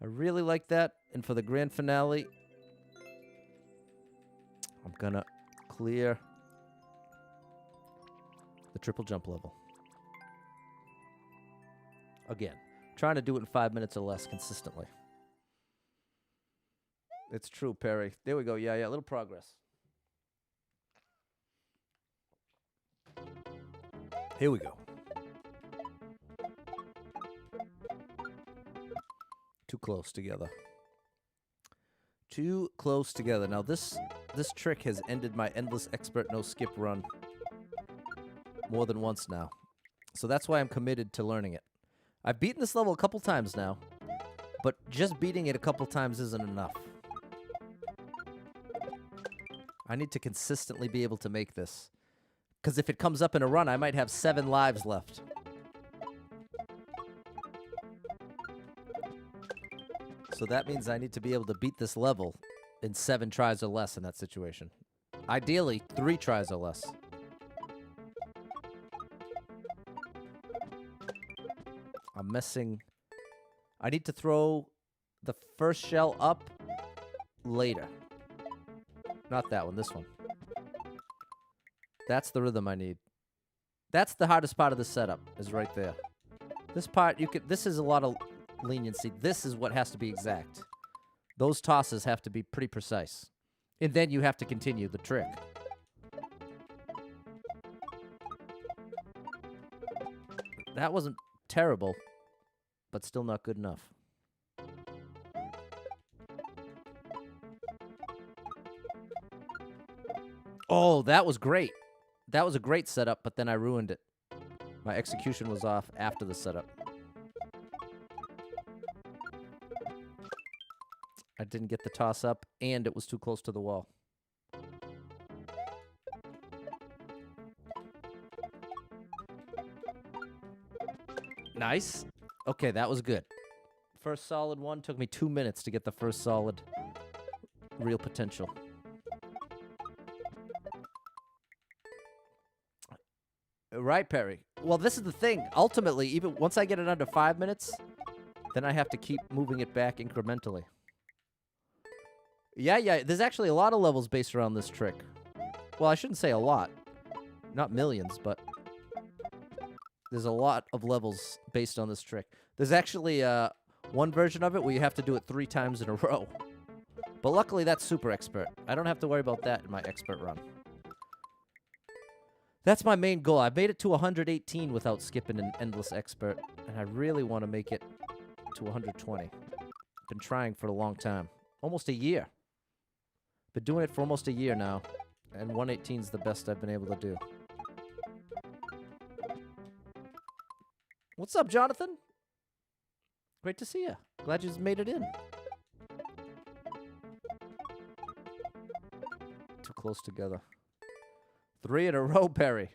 I really like that. And for the grand finale, I'm going to clear the triple jump level. Again, trying to do it in 5 minutes or less consistently. It's true, Perry. There we go. Yeah, a little progress. Here we go. Too close together. Too close together. Now this trick has ended my endless expert no skip run more than once now. So that's why I'm committed to learning it. I've beaten this level a couple times now, but just beating it a couple times isn't enough. I need to consistently be able to make this. Because if it comes up in a run, I might have 7 lives left. So that means I need to be able to beat this level in 7 tries or less in that situation. Ideally, 3 tries or less. I'm missing. I need to throw the first shell up later. Not that one, this one. That's the rhythm I need. That's the hardest part of the setup, is right there. This part, this is a lot of leniency. This is what has to be exact. Those tosses have to be pretty precise. And then you have to continue the trick. That wasn't terrible, but still not good enough. Oh, that was great. That was a great setup, but then I ruined it. My execution was off after the setup. I didn't get the toss up, and it was too close to the wall. Nice. Okay, that was good. First solid one took me 2 minutes to get the first solid real potential. Right, Perry. Well, this is the thing. Ultimately, even once I get it under 5 minutes, then I have to keep moving it back incrementally. Yeah, there's actually a lot of levels based around this trick. Well, I shouldn't say a lot. Not millions, but there's a lot of levels based on this trick. There's actually one version of it where you have to do it 3 times in a row. But luckily, that's super expert. I don't have to worry about that in my expert run. That's my main goal. I've made it to 118 without skipping an endless expert, and I really want to make it to 120. Been trying for a long time. Almost a year. Been doing it for almost a year now, and 118 is the best I've been able to do. What's up, Jonathan? Great to see you. Glad you just made it in. Too close together. 3 in a row, Perry.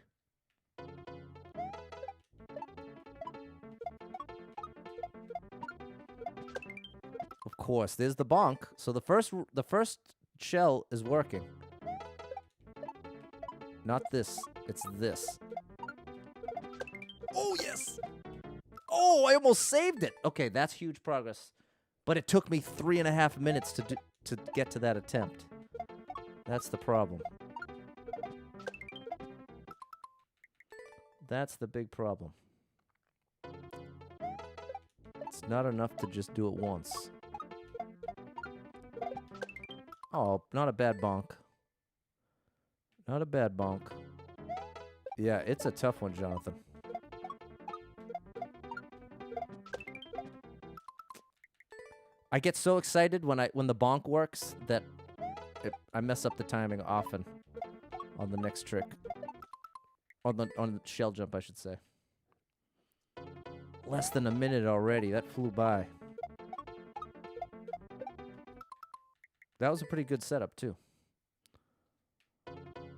Of course, there's the bonk. So the first shell is working. Not this. It's this. Oh, yes. Oh, I almost saved it. Okay, that's huge progress. But it took me 3.5 minutes to get to that attempt. That's the problem. That's the big problem. It's not enough to just do it once. Oh, not a bad bonk. Not a bad bonk. Yeah, it's a tough one, Jonathan. I get so excited when the bonk works that I mess up the timing often on the next trick. On the shell jump, I should say. Less than a minute already. That flew by. That was a pretty good setup, too.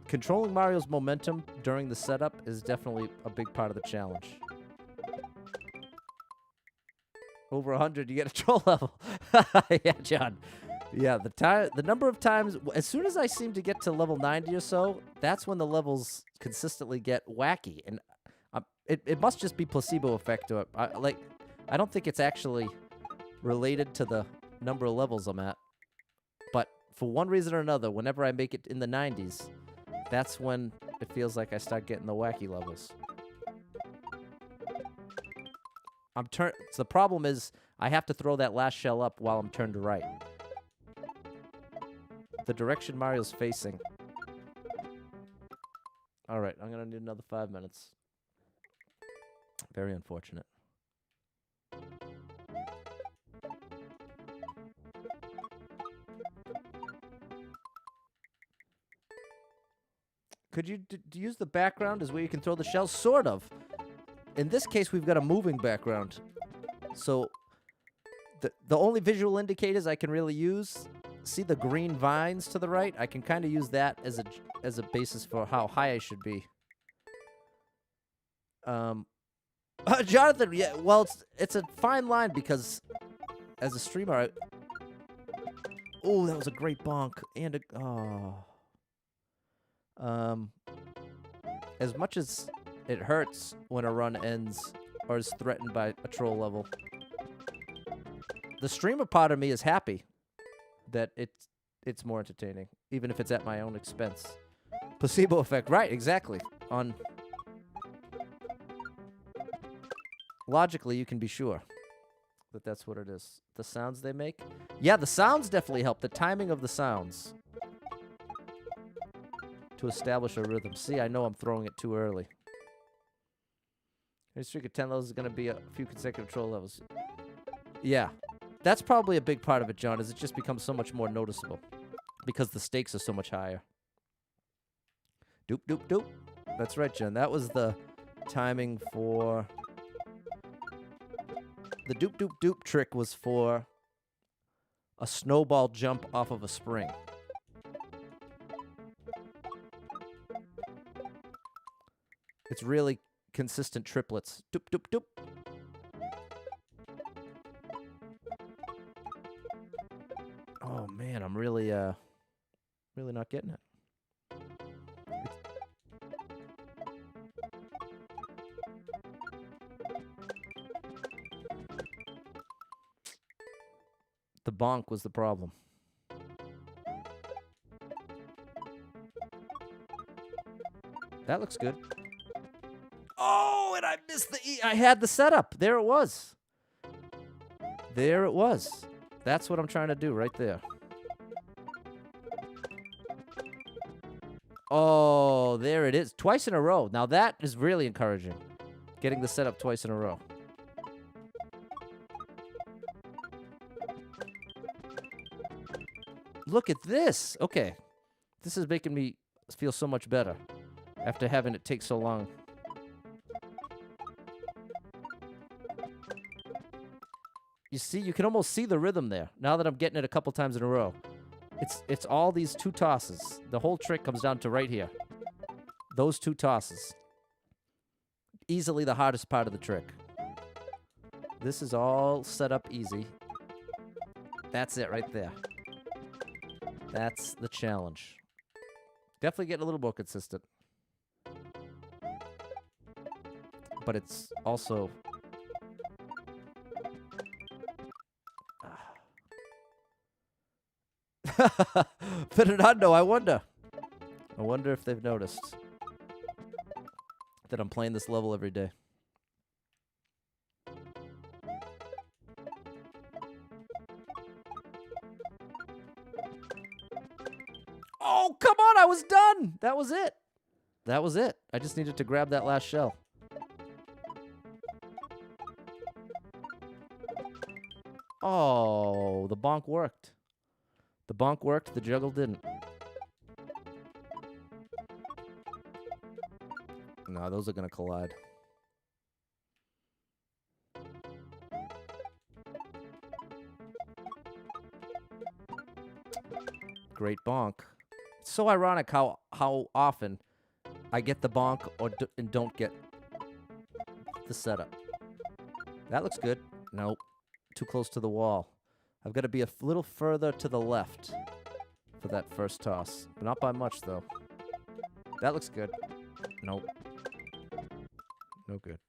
Controlling Mario's momentum during the setup is definitely a big part of the challenge. Over 100, you get a troll level. Yeah, John. Yeah, the number of times, as soon as I seem to get to level 90 or so, that's when the levels consistently get wacky. And it must just be placebo effect. Or I don't think it's actually related to the number of levels I'm at. But for one reason or another, whenever I make it in the 90s, that's when it feels like I start getting the wacky levels. So the problem is I have to throw that last shell up while I'm turned to right. The direction Mario's facing. All right, I'm going to need another 5 minutes. Very unfortunate. Could you use the background as where you can throw the shells? Sort of. In this case, we've got a moving background. So the only visual indicators I can really use, see the green vines to the right? I can kind of use that as a basis for how high I should be. Jonathan, yeah, well, it's a fine line because as a streamer, oh, that was a great bonk and as much as it hurts when a run ends or is threatened by a troll level, the streamer part of me is happy that it's more entertaining, even if it's at my own expense. Placebo effect, right? Exactly. Logically, you can be sure that that's what it is. The sounds they make? Yeah, the sounds definitely help. The timing of the sounds to establish a rhythm. See, I know I'm throwing it too early. A streak of 10 levels is going to be a few consecutive troll levels. Yeah, that's probably a big part of it, John, is it just becomes so much more noticeable because the stakes are so much higher. Doop, doop, doop. That's right, John. That was the timing for... The doop doop doop trick was for a snowball jump off of a spring. It's really consistent triplets. Doop doop doop. Oh man, I'm really not getting it. The bonk was the problem. That looks good. Oh, and I missed the E. I had the setup. There it was. There it was. That's what I'm trying to do right there. Oh, there it is. Twice in a row. Now that is really encouraging. Getting the setup twice in a row. Look at this. Okay. This is making me feel so much better after having it take so long. You see, you can almost see the rhythm there. Now that I'm getting it a couple times in a row. It's all these two tosses. The whole trick comes down to right here. Those two tosses. Easily the hardest part of the trick. This is all set up easy. That's it right there. That's the challenge. Definitely getting a little more consistent. But it's also... Fernando, I wonder if they've noticed that I'm playing this level every day. Oh, come on, I was done. That was it. That was it. I just needed to grab that last shell. Oh, the bonk worked. The bonk worked, the juggle didn't. No, those are going to collide. Great bonk. It's so ironic how often I get the bonk and don't get the setup. That looks good. Nope. Too close to the wall. I've got to be a little further to the left for that first toss. But not by much, though. That looks good. Nope. No good.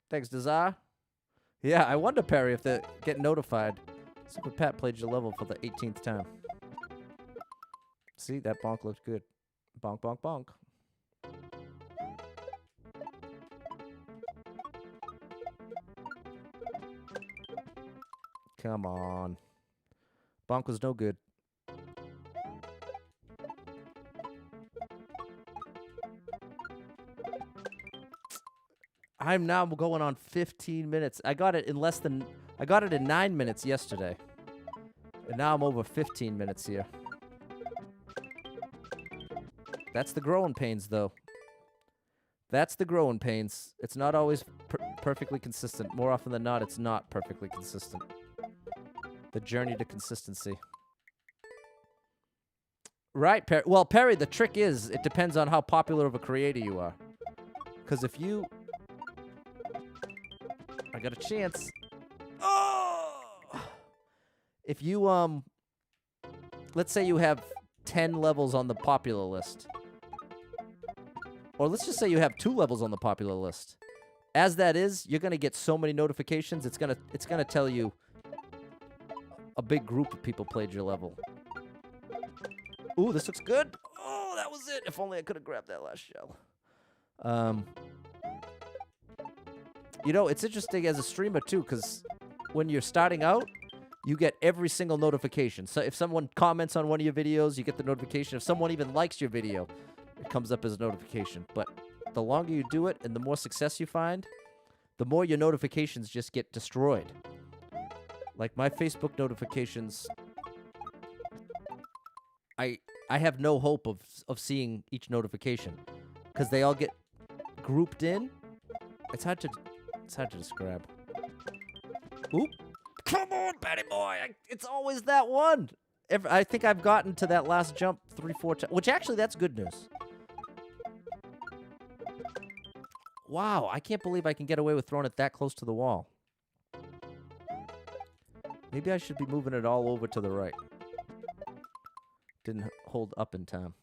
Thanks, Desire. Yeah, I wonder, Perry, if they get notified. Super Pat played your level for the 18th time. See, that bonk looked good. Bonk, bonk, bonk. Come on. Bonk was no good. I'm now going on 15 minutes. I got it in 9 minutes yesterday. And now I'm over 15 minutes here. That's the growing pains, though. That's the growing pains. It's not always perfectly consistent. More often than not, it's not perfectly consistent. The journey to consistency. Right, Perry. Well, Perry, the trick is it depends on how popular of a creator you are. Because if you... I got a chance. Oh! If you, let's say you have 10 levels on the popular list. Or let's just say you have 2 levels on the popular list. As that is, you're going to get so many notifications, it's going to tell you a big group of people played your level. Ooh, this looks good. Oh, that was it. If only I could have grabbed that last shell. You know, it's interesting as a streamer, too, because when you're starting out, you get every single notification. So if someone comments on one of your videos, you get the notification. If someone even likes your video, it comes up as a notification. But the longer you do it and the more success you find, the more your notifications just get destroyed. Like my Facebook notifications, I have no hope of seeing each notification because they all get grouped in. It's hard to describe. Oop. Come on, Betty boy. It's always that one. I think I've gotten to that last jump 3-4 times, which actually that's good news. Wow, I can't believe I can get away with throwing it that close to the wall. Maybe I should be moving it all over to the right. Didn't hold up in time.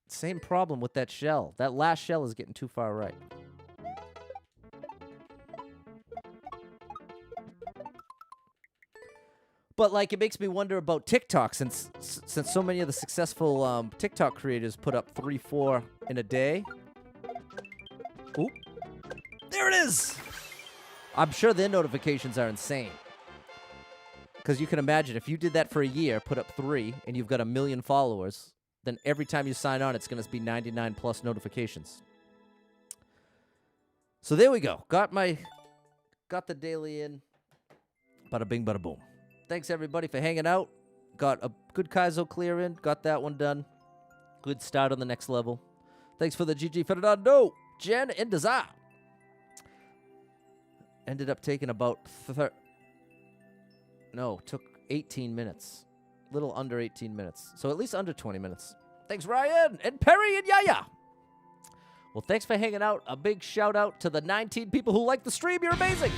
Same problem with that shell. That last shell is getting too far right. But like, it makes me wonder about TikTok since so many of the successful TikTok creators put up 3-4 in a day. Oop. There it is! I'm sure their notifications are insane. Because you can imagine, if you did that for a year, put up 3, and you've got 1 million followers, then every time you sign on, it's going to be 99 plus notifications. So there we go. Got the daily in. Bada bing, bada boom. Thanks, everybody, for hanging out. Got a good Kaizo clear in. Got that one done. Good start on the next level. Thanks for the GG Fernando, Jen, and Desire. Ended up taking about took 18 minutes. Little under 18 minutes. So at least under 20 minutes. Thanks, Ryan, and Perry, and Yaya. Well, thanks for hanging out. A big shout out to the 19 people who like the stream. You're amazing.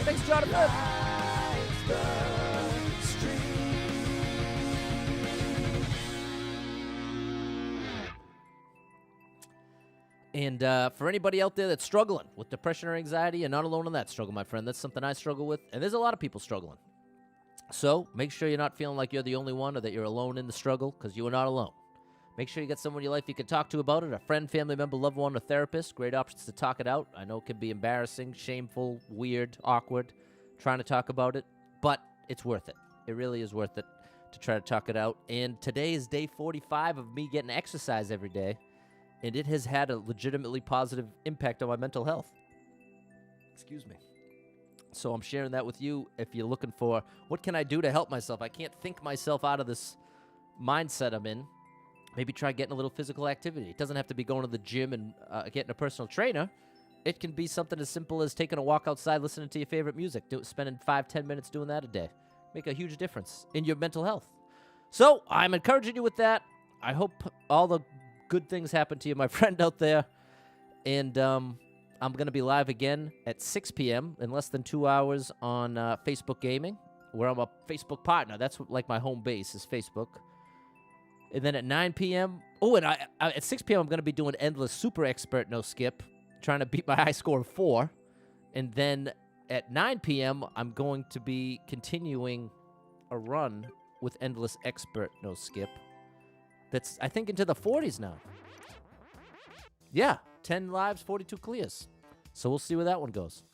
Thanks, Jonathan. And for anybody out there that's struggling with depression or anxiety, you're not alone in that struggle, my friend. That's something I struggle with, and there's a lot of people struggling. So make sure you're not feeling like you're the only one or that you're alone in the struggle, because you are not alone. Make sure you get someone in your life you can talk to about it, a friend, family member, loved one, a therapist. Great options to talk it out. I know it can be embarrassing, shameful, weird, awkward, trying to talk about it, but it's worth it. It really is worth it to try to talk it out. And today is day 45 of me getting exercise every day, and it has had a legitimately positive impact on my mental health. Excuse me. So I'm sharing that with you if you're looking for, what can I do to help myself? I can't think myself out of this mindset I'm in. Maybe try getting a little physical activity. It doesn't have to be going to the gym and getting a personal trainer. It can be something as simple as taking a walk outside, listening to your favorite music, spending 5-10 minutes doing that a day. Make a huge difference in your mental health. So I'm encouraging you with that. I hope all the good things happen to you, my friend out there. And I'm going to be live again at 6 p.m. in less than 2 hours on Facebook Gaming, where I'm a Facebook partner. That's like my home base is Facebook. And then at 9 p.m. Oh, and at 6 p.m. I'm going to be doing Endless Super Expert No Skip, trying to beat my high score of 4. And then at 9 p.m. I'm going to be continuing a run with Endless Expert No Skip. That's, I think, into the 40s now. Yeah, 10 lives, 42 clears. So we'll see where that one goes.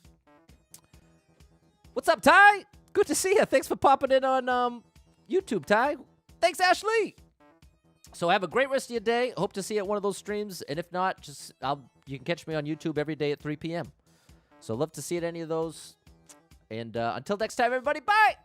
What's up, Ty? Good to see you. Thanks for popping in on YouTube, Ty. Thanks, Ashley. So have a great rest of your day. Hope to see you at one of those streams. And if not, just you can catch me on YouTube every day at 3 p.m. So love to see you at any of those. And until next time, everybody, bye!